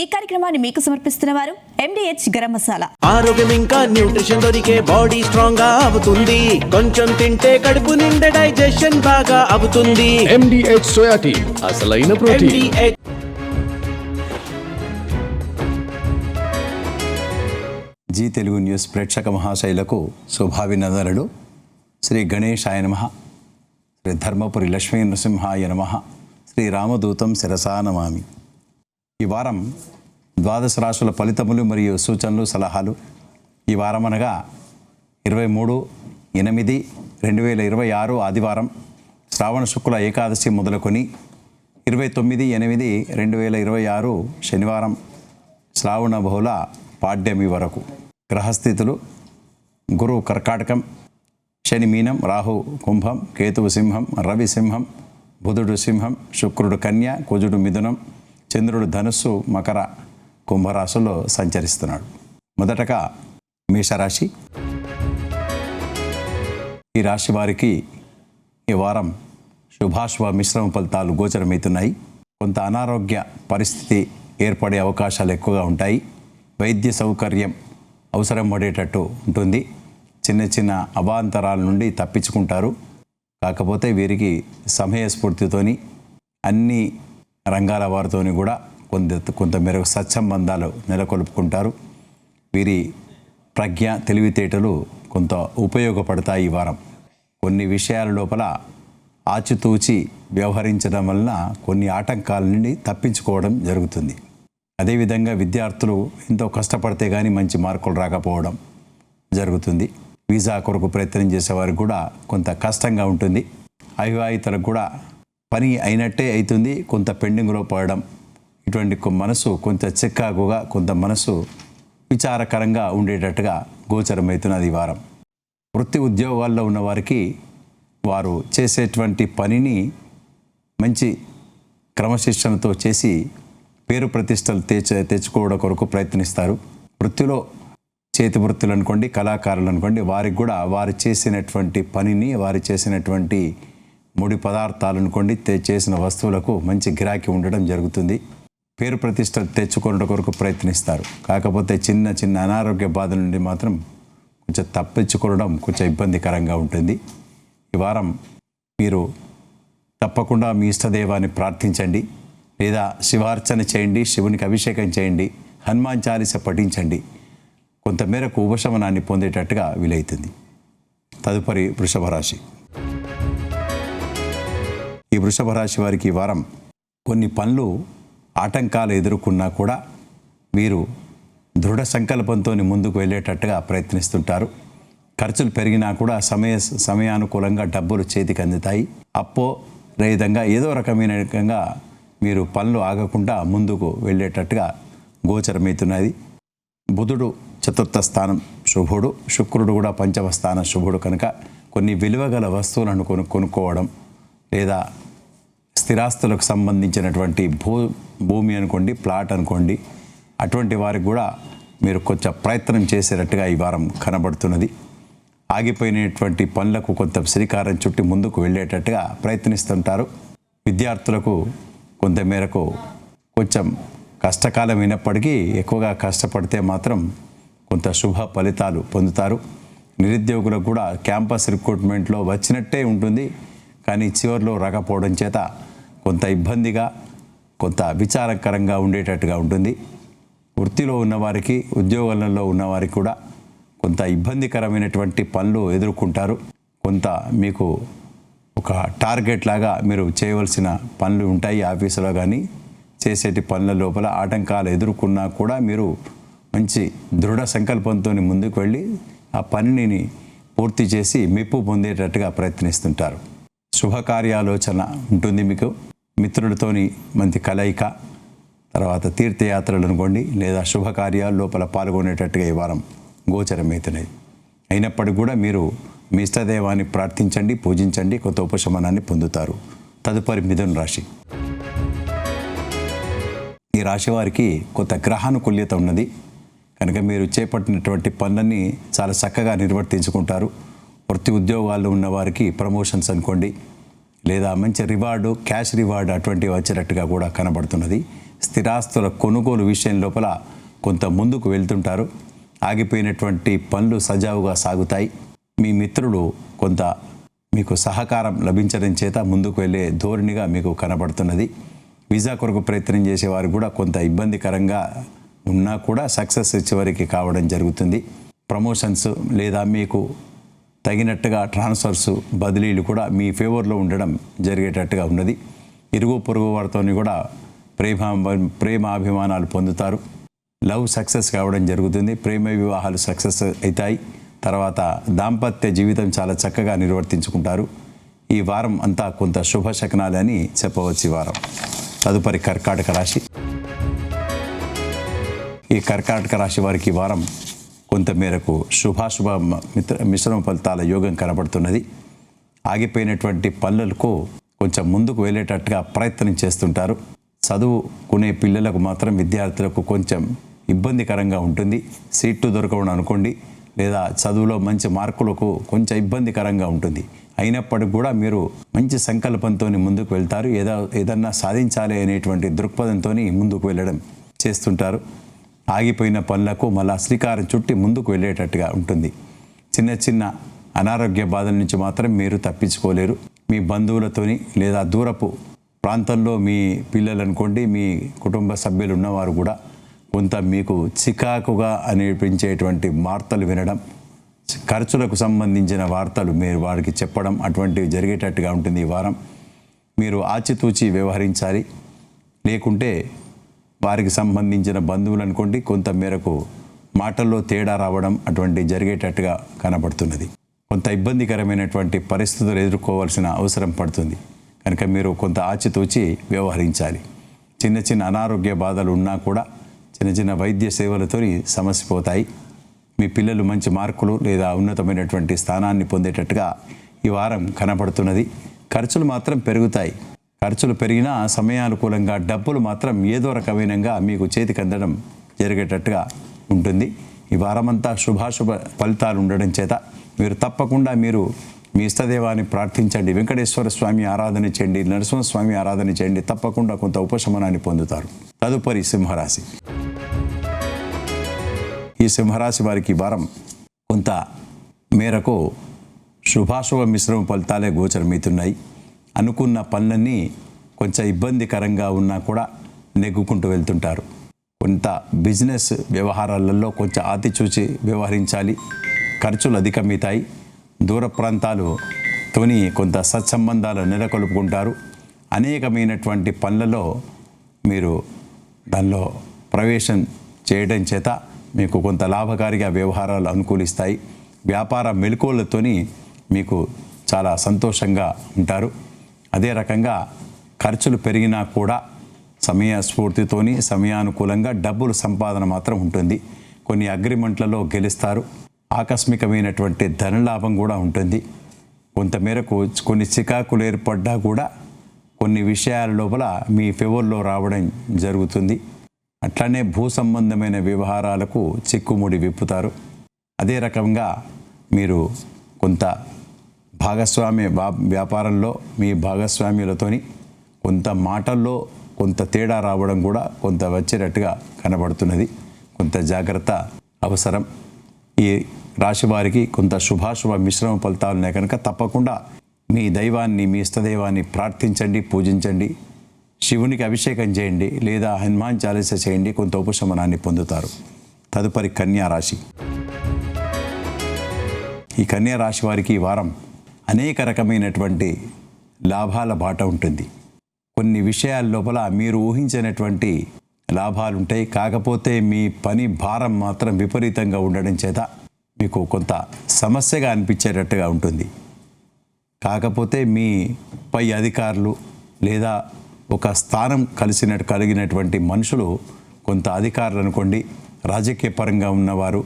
ఈ కార్యక్రమాన్ని మీకు సమర్పిస్తున్న వారు MDH గరం మసాలా. ఆరోగ్యం ఇంకా న్యూట్రిషన్ దొరికే బాడీ స్ట్రాంగ్ గా అవుతుంది. కొంచెం తింటే కడుపు నిండా డైజెషన్ బాగా అవుతుంది. MDH సోయా టీ అసలైన ప్రోటీన్. జీ తెలుగు న్యూస్ ప్రేక్షక మహాశైలకు శుభాభినందనలు. శ్రీ గణేశాయ నమః, శ్రీ ధర్మపురి లక్ష్మీ నృసింహాయ నమః, శ్రీ రామదూతం శిరసా నమామి. ఈ వారం ద్వాదశ రాశుల ఫలితములు మరియు సూచనలు సలహాలు. ఈ వారం అనగా 23/8/2026 ఆదివారం, శ్రావణ శుక్ల ఏకాదశి మొదలుకొని 29/8/2026 శనివారం, శ్రావణ బహుళ పాడ్యమి వరకు. గ్రహస్థితులు: గురు కర్కాటకం, శని మీనం, రాహు కుంభం, కేతువు సింహం, రవి సింహం, బుధుడు సింహం, శుక్రుడు కన్య, కుజుడు మిథునం, చంద్రుడు ధనుస్సు, మకర, కుంభరాశుల్లో సంచరిస్తున్నాడు. మొదటగా మేషరాశి. ఈ రాశి వారికి ఈ వారం శుభాశుభ మిశ్రమ ఫలితాలు గోచరమవుతున్నాయి. కొంత అనారోగ్య పరిస్థితి ఏర్పడే అవకాశాలు ఎక్కువగా ఉంటాయి. వైద్య సౌకర్యం అవసరం పడేటట్టు ఉంటుంది. చిన్న చిన్న అవాంతరాల నుండి తప్పించుకుంటారు. కాకపోతే వీరికి సమయస్ఫూర్తితోని అన్ని రంగాల వారితోని కూడా కొంత మేరకు సత్సంబంధాలు నెలకొల్పుకుంటారు. వీరి ప్రజ్ఞ, తెలివితేటలు కొంత ఉపయోగపడతాయి. ఈ వారం కొన్ని విషయాల లోపల ఆచితూచి వ్యవహరించడం వలన కొన్ని ఆటంకాల నుండి తప్పించుకోవడం జరుగుతుంది. అదేవిధంగా విద్యార్థులు ఎంతో కష్టపడితే కానీ మంచి మార్కులు రాకపోవడం జరుగుతుంది. వీసా కొరకు ప్రయత్నం చేసేవారికి కూడా కొంత కష్టంగా ఉంటుంది. అవివాహితులకు కూడా పని అయినట్టే అవుతుంది, కొంత పెండింగ్లో పడడం, ఇటువంటి మనసు కొంత చిక్కాకుగా, కొంత మనసు విచారకరంగా ఉండేటట్టుగా గోచరమవుతున్నది ఈ వారం. వృత్తి ఉద్యోగాల్లో ఉన్నవారికి వారు చేసేటువంటి పనిని మంచి క్రమశిక్షణతో చేసి పేరు ప్రతిష్టలు తెచ్చుకోవడం కొరకు ప్రయత్నిస్తారు. వృత్తిలో చేతి వృత్తులు అనుకోండి, కళాకారులు అనుకోండి, వారికి కూడా వారు చేసినటువంటి పనిని, వారు చేసినటువంటి ముడి పదార్థాలు అనుకోండి, చేసిన వస్తువులకు మంచి గిరాకీ ఉండడం జరుగుతుంది. పేరు ప్రతిష్టలు తెచ్చుకోవడం కొరకు ప్రయత్నిస్తారు. కాకపోతే చిన్న చిన్న అనారోగ్య బాధ నుండి మాత్రం కొంచెం తప్పించుకోవడం కొంచెం ఇబ్బందికరంగా ఉంటుంది. ఈ వారం మీరు తప్పకుండా మీ ఇష్టదైవాన్ని ప్రార్థించండి, లేదా శివార్చన చేయండి, శివునికి అభిషేకం చేయండి, హనుమాన్ చాలీస పఠించండి. కొంతమేరకు ఉపశమనాన్ని పొందేటట్టుగా వీలవుతుంది. తదుపరి వృషభ రాశి. ఈ వృషభ రాశి వారికి ఈ వారం కొన్ని పనులు ఆటంకాలు ఎదుర్కొన్నా కూడా వీరు దృఢ సంకల్పంతో ముందుకు వెళ్ళేటట్టుగా ప్రయత్నిస్తుంటారు. ఖర్చులు పెరిగినా కూడా సమయానుకూలంగా డబ్బులు చేతికి అందుతాయి. అప్పో రహితంగా ఏదో రకమైన మీరు పనులు ఆగకుండా ముందుకు వెళ్ళేటట్టుగా గోచరమవుతున్నది. బుధుడు చతుర్థ స్థానం శుభుడు, శుక్రుడు కూడా పంచమ స్థానం శుభుడు కనుక కొన్ని విలువగల వస్తువులను కొనుక్కోవడం, లేదా స్థిరాస్తులకు సంబంధించినటువంటి భూమి అనుకోండి, ప్లాట్ అనుకోండి, అటువంటి వారికి కూడా మీరు కొంచెం ప్రయత్నం చేసేటట్టుగా ఈ వారం కనబడుతున్నది. ఆగిపోయినటువంటి పనులకు కొంత శ్రీకారం చుట్టి ముందుకు వెళ్ళేటట్టుగా ప్రయత్నిస్తుంటారు. విద్యార్థులకు కొంతమేరకు కొంచెం కష్టకాలం అయినప్పటికీ ఎక్కువగా కష్టపడితే మాత్రం కొంత శుభ ఫలితాలు పొందుతారు. నిరుద్యోగులకు కూడా క్యాంపస్ రిక్రూట్మెంట్లో వచ్చినట్టే ఉంటుంది, కానీ చివరిలో రాకపోవడం చేత కొంత ఇబ్బందిగా, కొంత విచారకరంగా ఉండేటట్టుగా ఉంటుంది. వృత్తిలో ఉన్నవారికి, ఉద్యోగాలలో ఉన్నవారికి కూడా కొంత ఇబ్బందికరమైనటువంటి పనులు ఎదుర్కొంటారు. కొంత మీకు ఒక టార్గెట్ లాగా మీరు చేయవలసిన పనులు ఉంటాయి. ఆఫీసులో కానీ చేసేటి పనుల లోపల ఆటంకాలు ఎదుర్కొన్నా కూడా మీరు మంచి దృఢ సంకల్పంతో ముందుకు వెళ్ళి ఆ పనిని పూర్తి చేసి మెప్పు పొందేటట్టుగా ప్రయత్నిస్తుంటారు. శుభకార్యాలోచన ఉంటుంది మీకు. మిత్రులతోని మంచి కలయిక, తర్వాత తీర్థయాత్రలు అనుకోండి, లేదా శుభకార్యాల లోపల పాల్గొనేటట్టుగా ఈ వారం గోచరమవుతున్నాయి. అయినప్పటికీ కూడా మీరు మీ ఇష్టదైవాన్ని ప్రార్థించండి, పూజించండి, కొంత ఉపశమనాన్ని పొందుతారు. తదుపరి మిథున రాశి. ఈ రాశి వారికి కొంత గ్రహానుకూల్యత ఉన్నది కనుక మీరు చేపట్టినటువంటి పనులన్నీ చాలా చక్కగా నిర్వర్తించుకుంటారు. వృత్తి ఉద్యోగాల్లో ఉన్నవారికి ప్రమోషన్స్ అనుకోండి, లేదా మంచి రివార్డు, క్యాష్ రివార్డు అటువంటివి వచ్చేటట్టుగా కూడా కనబడుతున్నది. స్థిరాస్తుల కొనుగోలు విషయం లోపల కొంత ముందుకు వెళ్తుంటారు. ఆగిపోయినటువంటి పనులు సజావుగా సాగుతాయి. మీ మిత్రులు కొంత మీకు సహకారం లభించడం చేత ముందుకు వెళ్ళే ధోరణిగా మీకు కనబడుతున్నది. వీసా కొరకు ప్రయత్నం చేసేవారు కూడా కొంత ఇబ్బందికరంగా ఉన్నా కూడా సక్సెస్ చివరికి కావడం జరుగుతుంది. ప్రమోషన్స్ లేదా మీకు తగినట్టుగా ట్రాన్స్ఫర్స్ బదిలీలు కూడా మీ ఫేవర్లో ఉండడం జరిగేటట్టుగా ఉన్నది. ఇరుగు పొరుగు వారితో కూడా ప్రేమాభిమానాలు పొందుతారు. లవ్ సక్సెస్ కావడం జరుగుతుంది. ప్రేమ వివాహాలు సక్సెస్ అవుతాయి. తర్వాత దాంపత్య జీవితం చాలా చక్కగా నిర్వర్తించుకుంటారు. ఈ వారం అంతా కొంత శుభ శకనాలని చెప్పవచ్చు. ఈ వారం తదుపరి కర్కాటక రాశి. ఈ కర్కాటక రాశి వారికి ఈ వారం కొంతమేరకు శుభాశుభ మిశ్రమ ఫలితాల యోగం కనబడుతున్నది. ఆగిపోయినటువంటి పనులకు కొంచెం ముందుకు వెళ్ళేటట్టుగా ప్రయత్నం చేస్తుంటారు. చదువుకునే పిల్లలకు మాత్రం విద్యార్థులకు కొంచెం ఇబ్బందికరంగా ఉంటుంది. సీట్లు దొరకడం అనుకోండి, లేదా చదువులో మంచి మార్కులకు కొంచెం ఇబ్బందికరంగా ఉంటుంది. అయినప్పటికీ కూడా మీరు మంచి సంకల్పంతో ముందుకు వెళ్తారు. ఏదన్నా సాధించాలి అనేటువంటి దృక్పథంతో ముందుకు వెళ్ళడం చేస్తుంటారు. ఆగిపోయిన పనులకు మళ్ళా శ్రీకారం చుట్టి ముందుకు వెళ్ళేటట్టుగా ఉంటుంది. చిన్న చిన్న అనారోగ్య బాధల నుంచి మాత్రం మీరు తప్పించుకోలేరు. మీ బంధువులతోని లేదా దూరపు ప్రాంతంలో మీ పిల్లలు అనుకోండి, మీ కుటుంబ సభ్యులు ఉన్నవారు కూడా కొంత మీకు చికాకుగా అనిపించేటువంటి వార్తలు వినడం, ఖర్చులకు సంబంధించిన వార్తలు మీరు వారికి చెప్పడం అటువంటివి జరిగేటట్టుగా ఉంటుంది. ఈ వారం మీరు ఆచితూచి వ్యవహరించాలి. లేకుంటే వారికి సంబంధించిన బంధువులు అనుకోండి కొంత మేరకు మాటల్లో తేడా రావడం అటువంటి జరిగేటట్టుగా కనబడుతున్నది. కొంత ఇబ్బందికరమైనటువంటి పరిస్థితులు ఎదుర్కోవాల్సిన అవసరం పడుతుంది. కనుక మీరు కొంత ఆచితూచి వ్యవహరించాలి. చిన్న చిన్న అనారోగ్య బాధలు ఉన్నా కూడా చిన్న చిన్న వైద్య సేవలతో సమస్య పోతాయి. మీ పిల్లలు మంచి మార్కులు లేదా ఉన్నతమైనటువంటి స్థానాన్ని పొందేటట్టుగా ఈ వారం కనబడుతున్నది. ఖర్చులు మాత్రం పెరుగుతాయి. ఖర్చులు పెరిగినా సమయానుకూలంగా డబ్బులు మాత్రం ఏదో రకమైనగా మీకు చేతికి అందడం జరిగేటట్టుగా ఉంటుంది. ఈ వారమంతా శుభాశుభ ఫలితాలు ఉండడం చేత మీరు తప్పకుండా మీ ఇష్టదేవాన్ని ప్రార్థించండి. వెంకటేశ్వర స్వామి ఆరాధన చేయండి, నరసింహస్వామి ఆరాధన చేయండి. తప్పకుండా కొంత ఉపశమనాన్ని పొందుతారు. తదుపరి సింహరాశి. ఈ సింహరాశి వారికి వారం కొంత మేరకు శుభాశుభ మిశ్రమ ఫలితాలే గోచరమవుతున్నాయి. అనుకున్న పనులన్నీ కొంచెం ఇబ్బందికరంగా ఉన్నా కూడా నెగ్గుకుంటూ వెళ్తుంటారు. కొంత బిజినెస్ వ్యవహారాలలో కొంచెం ఆచితూచి వ్యవహరించాలి. ఖర్చులు అధికమవుతాయి. దూర ప్రాంతాలతోని కొంత సత్సంబంధాలు నెలకొల్పుకుంటారు. అనేకమైనటువంటి పనులలో మీరు దానిలో ప్రవేశం చేయడం చేత మీకు కొంత లాభకారిగా వ్యవహారాలు అనుకూలిస్తాయి. వ్యాపార మెలకువలతోని మీకు చాలా సంతోషంగా ఉంటారు. అదే రకంగా ఖర్చులు పెరిగినా కూడా సమయస్ఫూర్తితోని సమయానుకూలంగా డబ్బులు సంపాదన మాత్రం ఉంటుంది. కొన్ని అగ్రిమెంట్లలో గెలుస్తారు. ఆకస్మికమైనటువంటి ధనలాభం కూడా ఉంటుంది. కొంతమేరకు కొన్ని చికాకులు ఏర్పడ్డా కూడా కొన్ని విషయాల లోపల మీ ఫేవర్లో రావడం జరుగుతుంది. అట్లనే భూ సంబంధమైన వ్యవహారాలకు చిక్కుముడి విప్పుతారు. అదే రకంగా మీరు కొంత వ్యాపారంలో మీ భాగస్వామ్యులతోని కొంత మాటల్లో కొంత తేడా రావడం కూడా కొంత వచ్చేటట్టుగా కనబడుతున్నది. కొంత జాగ్రత్త అవసరం. ఈ రాశి వారికి కొంత శుభాశుభ మిశ్రమ ఫలితాలున్నాయి కనుక తప్పకుండా మీ దైవాన్ని, మీ ఇష్టదైవాన్ని ప్రార్థించండి, పూజించండి. శివునికి అభిషేకం చేయండి లేదా హనుమాన్ చాలీస చేయండి. కొంత ఉపశమనాన్ని పొందుతారు. తదుపరి కన్యా రాశి. ఈ కన్యా రాశి వారికి ఈ వారం అనేక రకమైనటువంటి లాభాల బాట ఉంటుంది. కొన్ని విషయాల లోపల మీరు ఊహించినటువంటి లాభాలు ఉంటాయి. కాకపోతే మీ పని భారం మాత్రం విపరీతంగా ఉండడం చేత మీకు కొంత సమస్యగా అనిపించేటట్టుగా ఉంటుంది. కాకపోతే మీ పై అధికారులు లేదా ఒక స్థానం కలిగినటువంటి మనుషులు, కొంత అధికారులు అనుకోండి, రాజకీయ పరంగా ఉన్నవారు,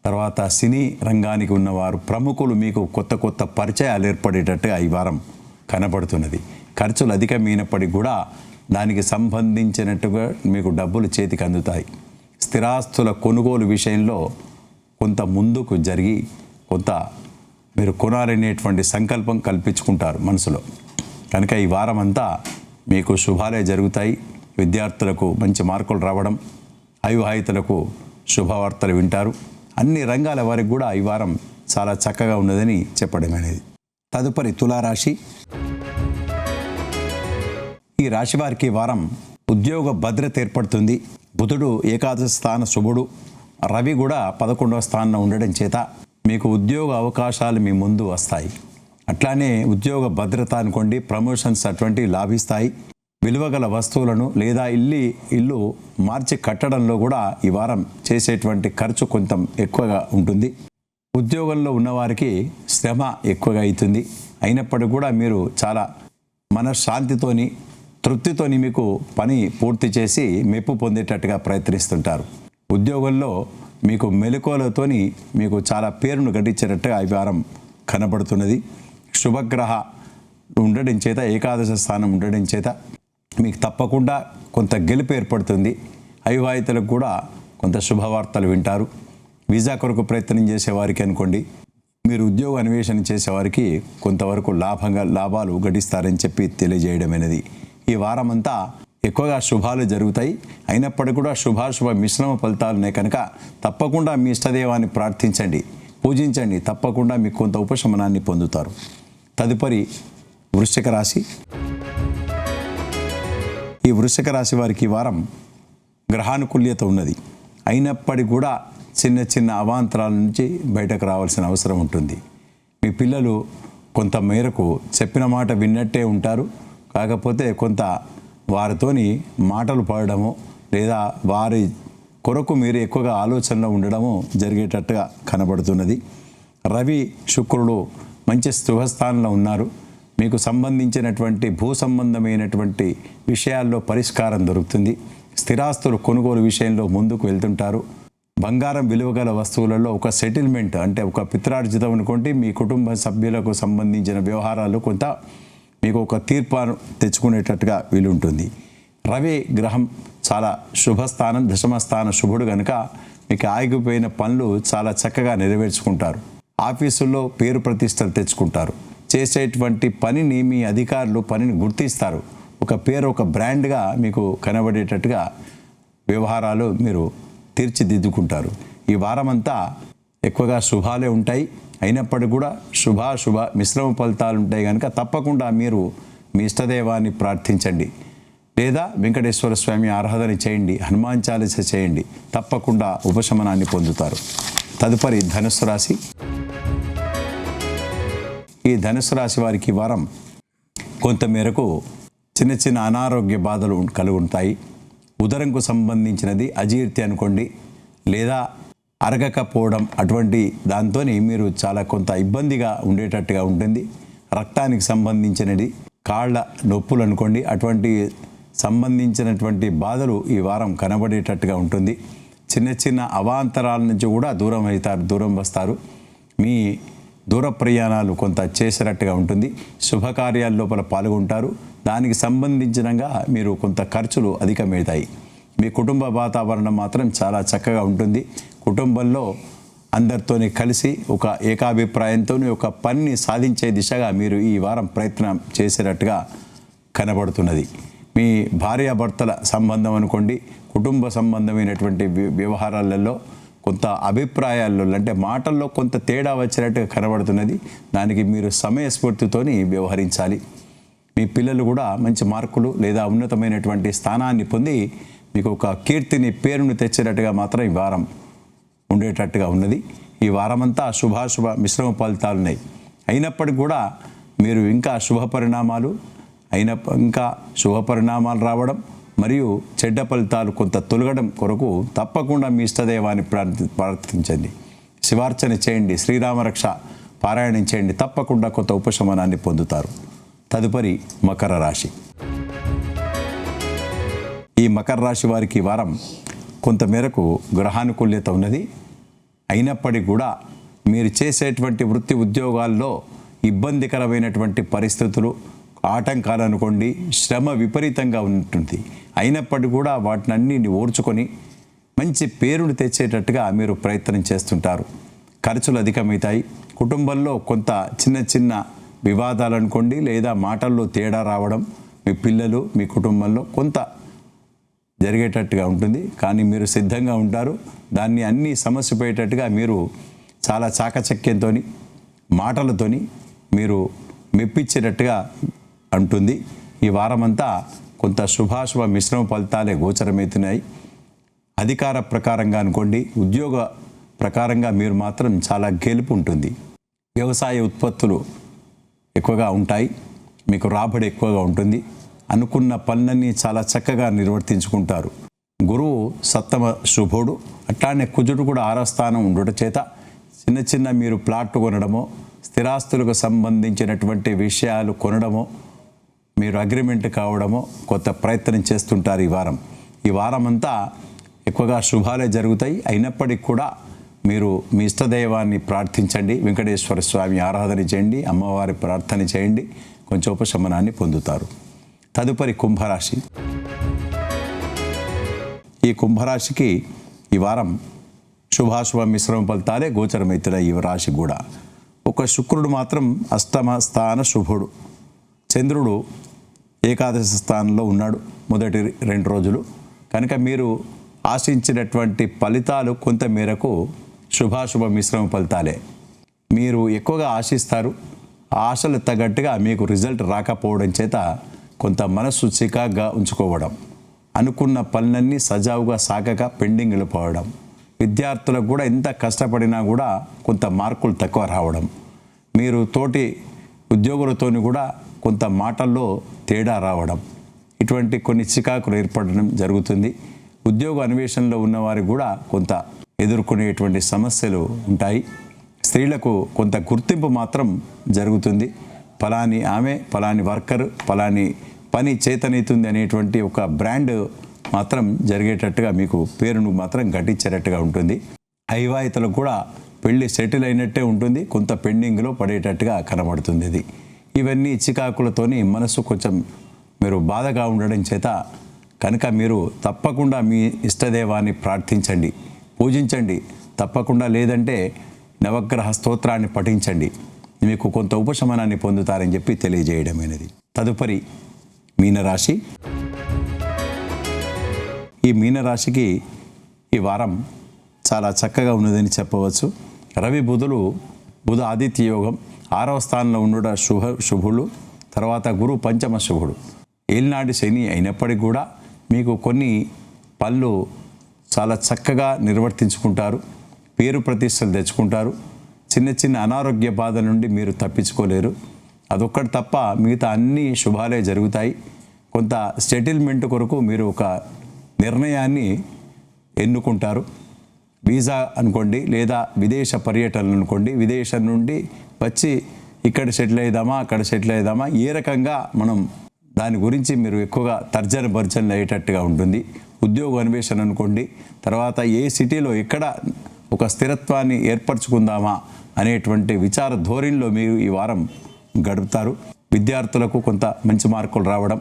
తర్వాత సినీ రంగానికి ఉన్నవారు, ప్రముఖులు మీకు కొత్త కొత్త పరిచయాలు ఏర్పడేటట్టుగా ఈ వారం కనబడుతున్నది. ఖర్చులు అధికమైనప్పటికీ కూడా దానికి సంబంధించినట్టుగా మీకు డబ్బులు చేతికి అందుతాయి. స్థిరాస్తుల కొనుగోలు విషయంలో కొంత ముందుకు జరిగి కొంత మీరు కొనాలనేటువంటి సంకల్పం కల్పించుకుంటారు మనసులో. కనుక ఈ వారం అంతా మీకు శుభాలే జరుగుతాయి. విద్యార్థులకు మంచి మార్కులు రావడం, అవివాహితులకు శుభవార్తలు వింటారు. అన్ని రంగాల వారికి కూడా ఈ వారం చాలా చక్కగా ఉన్నదని చెప్పడం అనేది. తదుపరి తులారాశి. ఈ రాశి వారికి ఈ వారం ఉద్యోగ భద్రత ఏర్పడుతుంది. బుధుడు ఏకాదశ స్థాన శుభుడు, రవి కూడా 11వ స్థానంలో ఉండడం చేత మీకు ఉద్యోగ అవకాశాలు మీ ముందు వస్తాయి. అట్లానే ఉద్యోగ భద్రత అనుకోండి, ప్రమోషన్స్ అటువంటివి లాభిస్తాయి. విలువగల వస్తువులను లేదా ఇల్లు మార్చి కట్టడంలో కూడా ఈ వారం చేసేటువంటి ఖర్చు కొంత ఎక్కువగా ఉంటుంది. ఉద్యోగంలో ఉన్నవారికి శ్రమ ఎక్కువగా అవుతుంది. అయినప్పటికీ కూడా మీరు చాలా మనశ్శాంతితోని తృప్తితోని మీకు పని పూర్తి చేసి మెప్పు పొందేటట్టుగా ప్రయత్నిస్తుంటారు. ఉద్యోగంలో మీకు మెలకువలతోని మీకు చాలా పేరును గడించేటట్టుగా ఈ వారం కనబడుతున్నది. శుభగ్రహ ఉండడం చేత, ఏకాదశ స్థానం ఉండడం చేత మీకు తప్పకుండా కొంత గెలుపు ఏర్పడుతుంది. అవివాహితులకు కూడా కొంత శుభవార్తలు వింటారు. వీసా కొరకు ప్రయత్నం చేసేవారికి అనుకోండి, మీరు ఉద్యోగ అన్వేషణ చేసేవారికి కొంతవరకు లాభాలు గడిస్తారని చెప్పి తెలియజేయడం అనేది. ఈ వారం అంతా ఎక్కువగా శుభాలు జరుగుతాయి. అయినప్పటికీ కూడా శుభాశుభ మిశ్రమ ఫలితాలు ఉన్నాయి కనుక తప్పకుండా మీ ఇష్టదైవాన్ని ప్రార్థించండి, పూజించండి. తప్పకుండా మీకు కొంత ఉపశమనాన్ని పొందుతారు. తదుపరి వృశ్చిక రాశి. ఈ వృశ్చిక రాశి వారికి ఈ వారం గ్రహానుకూల్యత ఉన్నది. అయినప్పటికీ కూడా చిన్న చిన్న అవాంతరాల నుంచి బయటకు రావాల్సిన అవసరం ఉంటుంది. మీ పిల్లలు కొంత మేరకు చెప్పిన మాట విన్నట్టే ఉంటారు. కాకపోతే కొంత వారితోని మాటలు పడడము లేదా వారి కొరకు మీరు ఎక్కువగా ఆలోచనలో ఉండడము జరిగేటట్టుగా కనబడుతున్నది. రవి శుక్రుడు మంచి శుభస్థానంలో ఉన్నారు. మీకు సంబంధించినటువంటి భూ సంబంధమైనటువంటి విషయాల్లో పరిష్కారం దొరుకుతుంది. స్థిరాస్తులు కొనుగోలు విషయంలో ముందుకు వెళ్తుంటారు. బంగారం విలువగల వస్తువులలో ఒక సెటిల్మెంట్ అంటే ఒక పిత్రార్జితం అనుకోండి, మీ కుటుంబ సభ్యులకు సంబంధించిన వ్యవహారాలు కొంత మీకు ఒక తీర్పు తెచ్చుకునేటట్టుగా వీలుంటుంది. రవి గ్రహం చాలా శుభస్థానం, దశమస్థాన శుభుడు కనుక మీకు ఆగిపోయిన పనులు చాలా చక్కగా నెరవేర్చుకుంటారు. ఆఫీసుల్లో పేరు ప్రతిష్టలు తెచ్చుకుంటారు. చేసేటువంటి పనిని మీ అధికారులు పనిని గుర్తిస్తారు. ఒక పేరు, ఒక బ్రాండ్గా మీకు కనబడేటట్టుగా వ్యవహారాలు మీరు తీర్చిదిద్దుకుంటారు. ఈ వారమంతా ఎక్కువగా శుభాలే ఉంటాయి. అయినప్పటికీ కూడా శుభాశుభ మిశ్రమ ఫలితాలు ఉంటాయి కనుక తప్పకుండా మీరు మీ ఇష్టదైవాన్ని ప్రార్థించండి లేదా వెంకటేశ్వర స్వామి ఆరాధన చేయండి, హనుమాన్ చాలీస చేయండి. తప్పకుండా ఉపశమనాన్ని పొందుతారు. తదుపరి ధనుస్సు రాశి. ఈ ధనుస్సు రాశి వారికి వారం కొంతమేరకు చిన్న చిన్న అనారోగ్య బాధలు కలుగుంటాయి. ఉదరంకు సంబంధించినది అజీర్తి అనుకోండి లేదా అరగకపోవడం, అటువంటి దాంతో మీరు చాలా కొంత ఇబ్బందిగా ఉండేటట్టుగా ఉంటుంది. రక్తానికి సంబంధించినది, కాళ్ళ నొప్పులు అనుకోండి, అటువంటి సంబంధించినటువంటి బాధలు ఈ వారం కనబడేటట్టుగా ఉంటుంది. చిన్న చిన్న అవాంతరాల నుంచి కూడా దూరం వస్తారు. మీ దూర ప్రయాణాలు కొంత చేసేటట్టుగా ఉంటుంది. శుభకార్యాల లోపల పాల్గొంటారు. దానికి సంబంధించినగా మీరు కొంత ఖర్చులు అధికమవుతాయి. మీ కుటుంబ వాతావరణం మాత్రం చాలా చక్కగా ఉంటుంది. కుటుంబంలో అందరితోని కలిసి ఒక ఏకాభిప్రాయంతో ఒక పనిని సాధించే దిశగా మీరు ఈ వారం ప్రయత్నం చేసేటట్టుగా కనబడుతున్నది. మీ భార్యాభర్తల సంబంధం అనుకోండి, కుటుంబ సంబంధమైనటువంటి వ్యవహారాలలో కొంత అభిప్రాయాల్లో అంటే మాటల్లో కొంత తేడా వచ్చేటట్టుగా కనబడుతున్నది. దానికి మీరు సమయస్ఫూర్తితోని వ్యవహరించాలి. మీ పిల్లలు కూడా మంచి మార్కులు లేదా ఉన్నతమైనటువంటి స్థానాన్ని పొంది మీకు ఒక కీర్తిని, పేరును తెచ్చేటట్టుగా మాత్రం ఈ వారం ఉండేటట్టుగా ఉన్నది. ఈ వారమంతా శుభాశుభ మిశ్రమ ఫలితాలు ఉన్నాయి. అయినప్పటికీ కూడా మీరు ఇంకా శుభ పరిణామాలు రావడం మరియు చెడ్డ ఫలితాలు కొంత తొలగడం కొరకు తప్పకుండా మీ ఇష్టదైవాన్ని ప్రార్థించండి, శివార్చన చేయండి, శ్రీరామరక్ష పారాయణం చేయండి. తప్పకుండా కొంత ఉపశమనాన్ని పొందుతారు. తదుపరి మకర రాశి. ఈ మకర రాశి వారికి వారం కొంతమేరకు గ్రహానుకూల్యత ఉన్నది. అయినప్పటికీ కూడా మీరు చేసేటువంటి వృత్తి ఉద్యోగాల్లో ఇబ్బందికరమైనటువంటి పరిస్థితులు, ఆటంకాలు అనుకోండి, శ్రమ విపరీతంగా ఉంటుంది. అయినప్పటికీ కూడా వాటినన్నింటినీ ఓర్చుకొని మంచి పేరును తెచ్చేటట్టుగా మీరు ప్రయత్నం చేస్తుంటారు. ఖర్చులు అధికమవుతాయి. కుటుంబంలో కొంత చిన్న వివాదాలు అనుకోండి లేదా మాటల్లో తేడా రావడం, మీ పిల్లలు మీ కుటుంబంలో కొంత జరిగేటట్టుగా ఉంటుంది. కానీ మీరు సిద్ధంగా ఉంటారు. దాన్ని అన్ని సమస్యపోయేటట్టుగా మీరు చాలా చాకచక్యంతో మాటలతోని మీరు మెప్పించేటట్టుగా అంటుంది. ఈ వారమంతా కొంత శుభాశుభ మిశ్రమ ఫలితాలే గోచరమవుతున్నాయి. అధికార ప్రకారంగా అనుకోండి, ఉద్యోగ ప్రకారంగా మీరు మాత్రం చాలా గెలుపు ఉంటుంది. వ్యవసాయ ఉత్పత్తులు ఎక్కువగా ఉంటాయి, మీకు రాబడి ఎక్కువగా ఉంటుంది. అనుకున్న పనులన్నీ చాలా చక్కగా నిర్వర్తించుకుంటారు. గురువు సప్తమ శుభుడు, అట్లానే కుజుడు కూడా 6వ స్థానం ఉండటం చేత చిన్న చిన్న మీరు ప్లాట్ కొనడమో, స్థిరాస్తులకు సంబంధించినటువంటి విషయాలు కొనడమో, మీరు అగ్రిమెంట్ కావడమో కొత్త ప్రయత్నం చేస్తుంటారు ఈ వారం అంతా ఎక్కువగా శుభాలే జరుగుతాయి. అయినప్పటికీ కూడా మీరు మీ ఇష్టదైవాన్ని ప్రార్థించండి, వెంకటేశ్వర స్వామి ఆరాధన చేయండి, అమ్మవారి ప్రార్థన చేయండి, కొంచెం ఉపశమనాన్ని పొందుతారు. తదుపరి కుంభరాశి. ఈ కుంభరాశికి ఈ వారం శుభాశుభ మిశ్రమ ఫలితాలే గోచరమవుతున్నాయి. ఈ రాశి కూడా ఒక శుక్రుడు మాత్రం 8వ స్థాన శుభుడు, చంద్రుడు ఏకాదశి స్థానంలో ఉన్నాడు మొదటి 2 రోజులు. కనుక మీరు ఆశించినటువంటి ఫలితాలు కొంత మేరకు శుభాశుభ మిశ్రమ ఫలితాలే. మీరు ఎక్కువగా ఆశిస్తారు, ఆశలు తగ్గట్టుగా మీకు రిజల్ట్ రాకపోవడం చేత కొంత మనస్సు చికాగ్గా ఉంచుకోవడం, అనుకున్న పనులన్నీ సజావుగా సాగక పెండింగ్ వెళ్ళిపోవడం, విద్యార్థులకు కూడా ఎంత కష్టపడినా కూడా కొంత మార్కులు తక్కువ రావడం, మీరు తోటి ఉద్యోగులతోని కూడా కొంత మాటల్లో తేడా రావడం, ఇటువంటి కొన్ని చికాకులు ఏర్పడడం జరుగుతుంది. ఉద్యోగ అన్వేషణలో ఉన్నవారికి కూడా కొంత ఎదుర్కొనేటువంటి సమస్యలు ఉంటాయి. స్త్రీలకు కొంత గుర్తింపు మాత్రం జరుగుతుంది. ఫలాని ఆమె, ఫలాని వర్కర్, ఫలాని పని చేతనైతుంది అనేటువంటి ఒక బ్రాండ్ మాత్రం జరిగేటట్టుగా మీకు పేరును మాత్రం గట్టించేటట్టుగా ఉంటుంది. అవివాహితులకు కూడా పెళ్లి సెటిల్ అయినట్టే ఉంటుంది, కొంత పెండింగ్లో పడేటట్టుగా కనబడుతుంది. ఇది ఇవన్నీ చికాకులతోని మనసు కొంచెం మీరు బాధగా ఉండడం చేత కనుక మీరు తప్పకుండా మీ ఇష్టదైవాన్ని ప్రార్థించండి, పూజించండి తప్పకుండా. లేదంటే నవగ్రహ స్తోత్రాన్ని పఠించండి, మీకు కొంత ఉపశమనాన్ని పొందుతారని చెప్పి తెలియజేయడమైనది. తదుపరి మీనరాశి. ఈ మీనరాశికి ఈ వారం చాలా చక్కగా ఉన్నదని చెప్పవచ్చు. రవి బుధ ఆదిత్య యోగం 6వ స్థానంలో ఉండుట శుభులు, తర్వాత గురు పంచమ శుభుడు, ఏలినాటి శని అయినప్పటికీ కూడా మీకు కొన్ని పనులు చాలా చక్కగా నిర్వర్తించుకుంటారు, పేరు ప్రతిష్టలు తెచ్చుకుంటారు. చిన్న చిన్న అనారోగ్య బాధ నుండి మీరు తప్పించుకోలేరు. అదొక్కటి తప్ప మిగతా అన్ని శుభాలే జరుగుతాయి. కొంత సెటిల్మెంట్ కొరకు మీరు ఒక నిర్ణయాన్ని ఎన్నుకుంటారు. వీసా అనుకోండి, లేదా విదేశ పర్యటనలు అనుకోండి, విదేశం నుండి వచ్చి ఇక్కడ సెటిల్ అయిదామా, అక్కడ సెటిల్ అయిదామా, ఏ రకంగా మనం దాని గురించి మీరు ఎక్కువగా భర్జనలు అయ్యేటట్టుగా ఉంటుంది. ఉద్యోగ అన్వేషణ అనుకోండి, తర్వాత ఏ సిటీలో ఎక్కడ ఒక స్థిరత్వాన్ని ఏర్పరచుకుందామా అనేటువంటి విచార ధోరణిలో మీరు ఈ వారం గడుపుతారు. విద్యార్థులకు కొంత మంచి మార్కులు రావడం,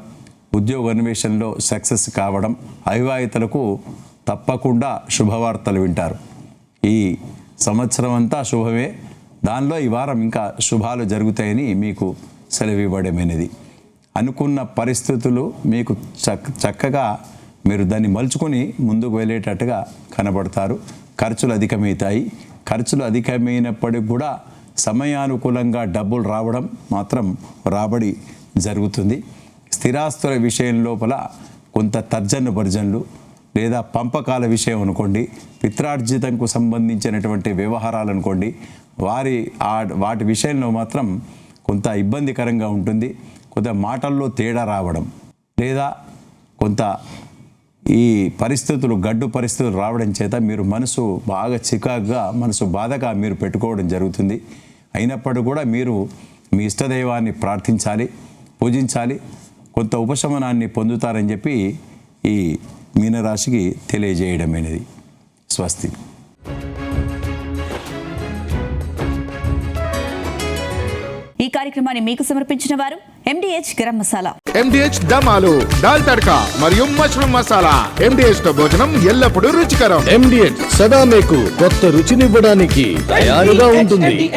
ఉద్యోగ అన్వేషణలో సక్సెస్ కావడం, అవివాహితులకు తప్పకుండా శుభవార్తలు వింటారు. ఈ సంవత్సరం అంతా శుభమే, దానిలో ఈ వారం ఇంకా శుభాలు జరుగుతాయని మీకు సెలవు ఇవ్వడమైనది. అనుకున్న పరిస్థితులు మీకు చక్కగా మీరు దాన్ని మలుచుకొని ముందుకు వెళ్ళేటట్టుగా కనబడతారు. ఖర్చులు అధికమవుతాయి. ఖర్చులు అధికమైనప్పటికి కూడా సమయానుకూలంగా డబ్బులు రావడం మాత్రం రాబడి జరుగుతుంది. స్థిరాస్తుల విషయం లోపల కొంత భర్జనలు లేదా పంపకాల విషయం అనుకోండి, పిత్రార్జితంకు సంబంధించినటువంటి వ్యవహారాలు అనుకోండి, వాటి విషయంలో మాత్రం కొంత ఇబ్బందికరంగా ఉంటుంది. కొంత మాటల్లో తేడా రావడం, లేదా కొంత ఈ గడ్డు పరిస్థితులు రావడం చేత మీరు మనసు బాగా చికాగ్గా, మనసు బాధగా మీరు పెట్టుకోవడం జరుగుతుంది. అయినప్పటికీ కూడా మీరు మీ ఇష్టదైవాన్ని ప్రార్థించాలి, పూజించాలి, కొంత ఉపశమనాన్ని పొందుతారని చెప్పి ఈ మీనరాశికి తెలియజేయడమైనది. స్వస్తి. ఈ కార్యక్రమాన్ని మీకు సమర్పించిన వారు MDH గరం మసాలా, MDH దమాలు, దాల్ తడక మరియు మష్రూమ్ మసాలా. MDH తో భోజనం ఎల్లప్పుడూ రుచికరం. MDH సదా మీకు కొత్త రుచినివ్వడానికి తయారుగా ఉంటుంది.